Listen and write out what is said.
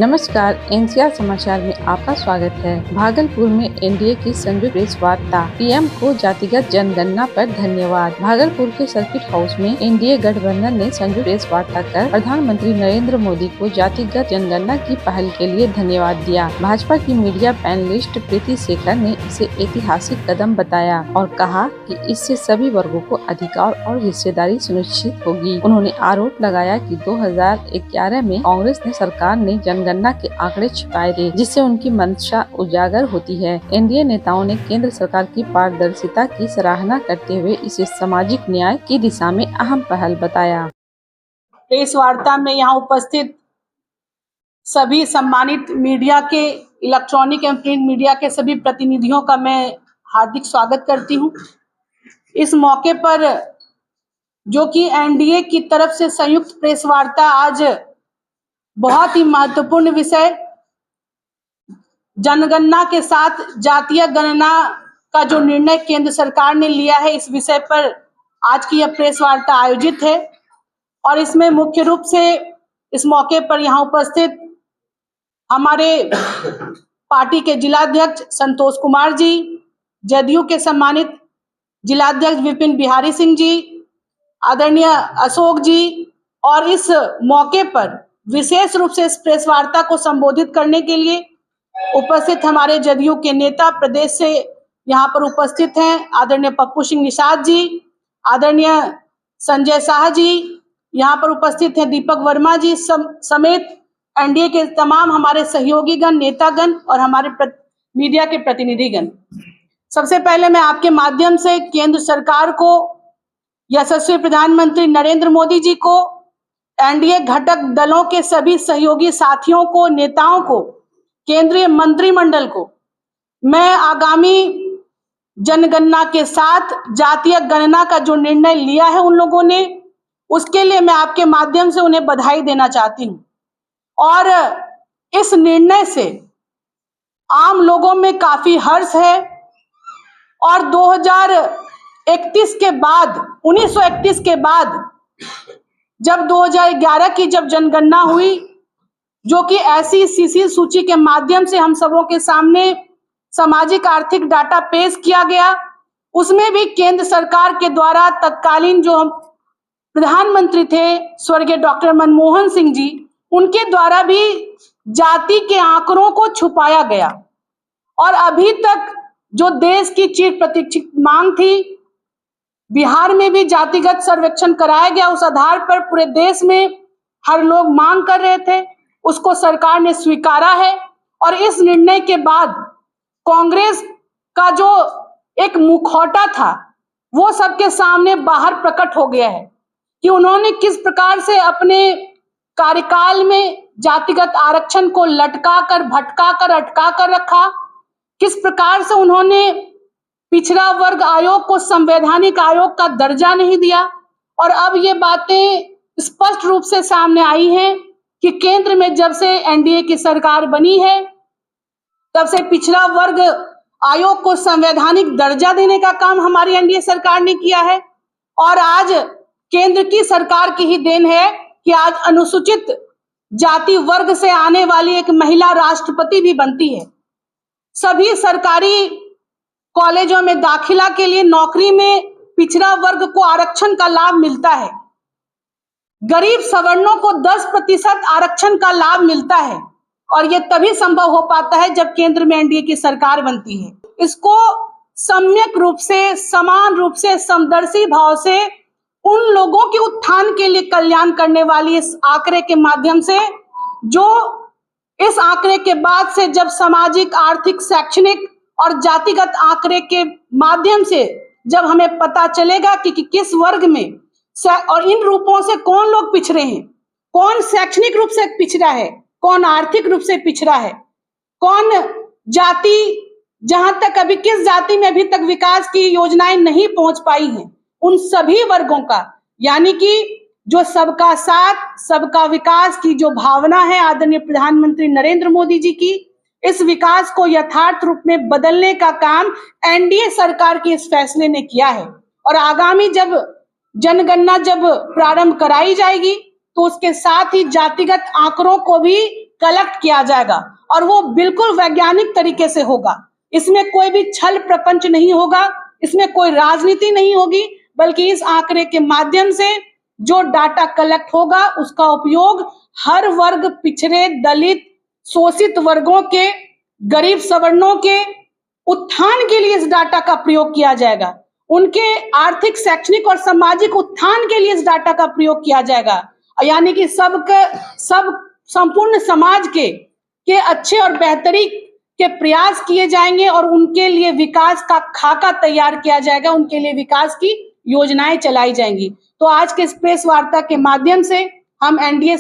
नमस्कार, एनसीआर समाचार में आपका स्वागत है। भागलपुर में एनडीए की संयुक्त प्रेस वार्ता, पीएम को जातिगत जनगणना पर धन्यवाद। भागलपुर के सर्किट हाउस में एनडीए गठबंधन ने संयुक्त प्रेस वार्ता कर प्रधानमंत्री नरेंद्र मोदी को जातिगत जनगणना की पहल के लिए धन्यवाद दिया। भाजपा की मीडिया पैनलिस्ट प्रीति शेखर ने इसे ऐतिहासिक कदम बताया और कहा कि इससे सभी वर्गों को अधिकार और हिस्सेदारी सुनिश्चित होगी। उन्होंने आरोप लगाया कि 2011 में कांग्रेस ने सरकार ने जनगणना के आंकड़े छिपाए थे, जिससे उनकी मंशा उजागर होती है। एनडीए नेताओं ने केंद्र सरकार की पारदर्शिता की सराहना करते हुए इसे सामाजिक न्याय की दिशा में अहम पहल बताया। प्रेस वार्ता में यहाँ उपस्थित सभी सम्मानित मीडिया के, इलेक्ट्रॉनिक एवं प्रिंट मीडिया के सभी प्रतिनिधियों का मैं हार्दिक स्वागत करती हूँ। इस मौके पर जो कि एनडीए की तरफ से संयुक्त प्रेस वार्ता आज बहुत ही महत्वपूर्ण विषय जनगणना के साथ जातीय गणना का जो निर्णय केंद्र सरकार ने लिया है, इस विषय पर आज की यह प्रेस वार्ता आयोजित है। और इसमें मुख्य रूप से इस मौके पर यहाँ उपस्थित हमारे पार्टी के जिलाध्यक्ष संतोष कुमार जी, जदयू के सम्मानित जिलाध्यक्ष विपिन बिहारी सिंह जी, आदरणीय अशोक जी, और इस मौके पर विशेष रूप से इस प्रेस वार्ता को संबोधित करने के लिए उपस्थित हमारे जदयू के नेता प्रदेश से यहाँ पर उपस्थित हैं, आदरणीय पप्पू सिंह निषाद जी, आदरणीय संजय शाह जी, यहाँ पर उपस्थित हैं दीपक वर्मा जी समेत एनडीए के तमाम हमारे सहयोगीगण, नेतागण और हमारे मीडिया के प्रतिनिधिगण। सबसे पहले मैं आपके माध्यम से केंद्र सरकार को, यशस्वी प्रधानमंत्री नरेंद्र मोदी जी को, एनडीए घटक दलों के सभी सहयोगी साथियों को, नेताओं को, केंद्रीय मंत्रिमंडल को मैं आगामी जनगणना के साथ जातीय गणना का जो निर्णय लिया है उन लोगों ने, उसके लिए मैं आपके माध्यम से उन्हें बधाई देना चाहती हूं। और इस निर्णय से आम लोगों में काफी हर्ष है और 2031 के बाद, 1931 के बाद जब 2011 की जब जनगणना हुई, जो कि ऐसी सीसी सूची के माध्यम से हम सबों के सामने सामाजिक आर्थिक डाटा पेश किया गया, उसमें भी केंद्र सरकार के द्वारा तत्कालीन जो प्रधानमंत्री थे स्वर्गीय डॉक्टर मनमोहन सिंह जी, उनके द्वारा भी जाति के आंकड़ों को छुपाया गया। और अभी तक जो देश की चिर प्रतीक्षित मांग थी, बिहार में भी जातिगत सर्वेक्षण कराया गया, उस आधार पर पूरे देश में हर लोग मांग कर रहे थे, उसको सरकार ने स्वीकारा है। और इस निर्णय के बाद कांग्रेस का जो एक मुखौटा था वो सबके सामने बाहर प्रकट हो गया है कि उन्होंने किस प्रकार से अपने कार्यकाल में जातिगत आरक्षण को लटका कर, भटका कर, अटका कर रखा, किस प्रकार से उन्होंने पिछड़ा वर्ग आयोग को संवैधानिक आयोग का दर्जा नहीं दिया। और अब ये बातें स्पष्ट रूप से सामने आई हैं कि केंद्र में जब से एनडीए की सरकार बनी है, तब से पिछड़ा वर्ग आयोग को संवैधानिक दर्जा देने का काम हमारी एनडीए सरकार ने किया है। और आज केंद्र की सरकार की ही देन है कि आज अनुसूचित जाति वर्ग से आने वाली एक महिला राष्ट्रपति भी बनती है। सभी सरकारी कॉलेजों में दाखिला के लिए नौकरी में पिछड़ा वर्ग को आरक्षण का लाभ मिलता है। गरीब सवर्णों को 10% आरक्षण का लाभ मिलता है। और यह तभी संभव हो पाता है जब केंद्र में एनडीए की सरकार बनती है। इसको सम्यक रूप से, समान रूप से, समदर्शी भाव से उन लोगों के उत्थान के लिए कल्याण करने वाली इस आंकड़े के माध्यम से, जो इस आंकड़े के बाद से जब सामाजिक, आर्थिक, शैक्षणिक और जातिगत आंकड़े के माध्यम से जब हमें पता चलेगा कि किस वर्ग में और इन रूपों से कौन लोग पिछड़े हैं, कौन शैक्षणिक रूप से पिछड़ा है, कौन आर्थिक रूप से पिछड़ा है, कौन जाति, जहां तक अभी किस जाति में अभी तक विकास की योजनाएं नहीं पहुंच पाई हैं, उन सभी वर्गों का, यानी कि जो सबका साथ, सबका विकास की जो भावना है आदरणीय प्रधानमंत्री नरेंद्र मोदी जी की, इस विकास को यथार्थ रूप में बदलने का काम एनडीए सरकार के इस फैसले ने किया है। और आगामी जब जनगणना जब प्रारंभ कराई जाएगी तो उसके साथ ही जातिगत आंकड़ों को भी कलेक्ट किया जाएगा और वो बिल्कुल वैज्ञानिक तरीके से होगा। इसमें कोई भी छल प्रपंच नहीं होगा, इसमें कोई राजनीति नहीं होगी, बल्कि इस आंकड़े के माध्यम से जो डाटा कलेक्ट होगा उसका उपयोग हर वर्ग, पिछड़े, दलित, शोषित वर्गों के, गरीब सवर्णों के उत्थान के लिए इस डाटा का प्रयोग किया जाएगा। उनके आर्थिक, शैक्षणिक और सामाजिक उत्थान के लिए इस डाटा का प्रयोग किया जाएगा। यानी कि सब संपूर्ण समाज के अच्छे और बेहतरी के प्रयास किए जाएंगे और उनके लिए विकास का खाका तैयार किया जाएगा, उनके लिए विकास की योजनाएं चलाई जाएंगी। तो आज के इस प्रेस वार्ता के माध्यम से हम एनडीए